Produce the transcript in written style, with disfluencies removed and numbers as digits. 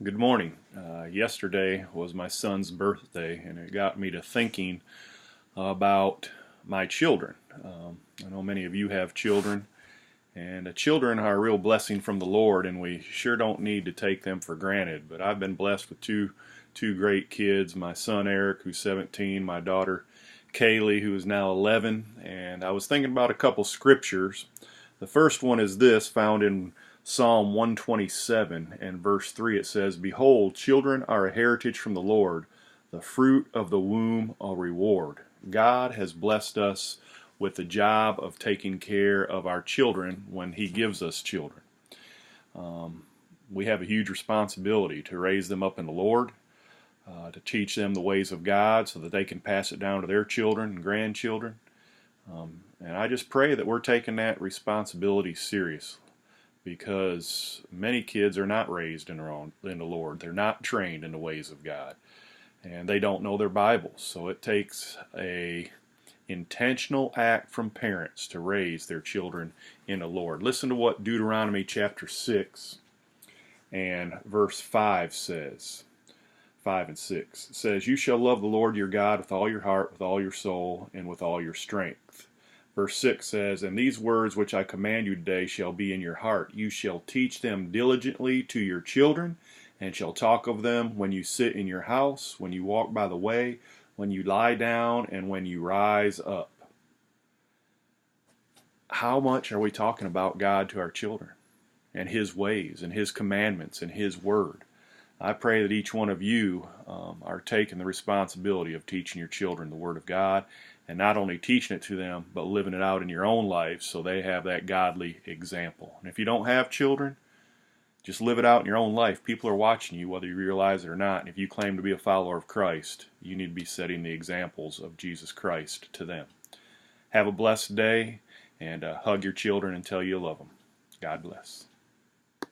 Good morning. Yesterday was my son's birthday, and it got me to thinking about my children. I know many of you have children, and children are a real blessing from the Lord, and we sure don't need to take them for granted. But I've been blessed with two great kids, my son Eric, who's 17, my daughter Kaylee, who is now 11, and I was thinking about a couple scriptures. The first one is this, found in Psalm 127 and verse 3. It says, "Behold, children are a heritage from the Lord, the fruit of the womb a reward." God has blessed us with the job of taking care of our children when He gives us children. We have a huge responsibility to raise them up in the Lord, to teach them the ways of God so that they can pass it down to their children and grandchildren. And I just pray that we're taking that responsibility seriously, because many kids are not raised in the Lord. They're not trained in the ways of God, and they don't know their Bibles. So it takes a intentional act from parents to raise their children in the Lord. Listen to what Deuteronomy chapter 6 and verse 5 says. 5 and 6 says, "You shall love the Lord your God with all your heart, with all your soul, and with all your strength." Verse 6 says, "And these words which I command you today shall be in your heart. You shall teach them diligently to your children, and shall talk of them when you sit in your house, when you walk by the way, when you lie down, and when you rise up." How much are we talking about God to our children, and His ways, and His commandments, and His Word? I pray that each one of you are taking the responsibility of teaching your children the Word of God, and not only teaching it to them, but living it out in your own life so they have that godly example. And if you don't have children, just live it out in your own life. People are watching you, whether you realize it or not. And if you claim to be a follower of Christ, you need to be setting the examples of Jesus Christ to them. Have a blessed day, and hug your children and tell you love them. God bless.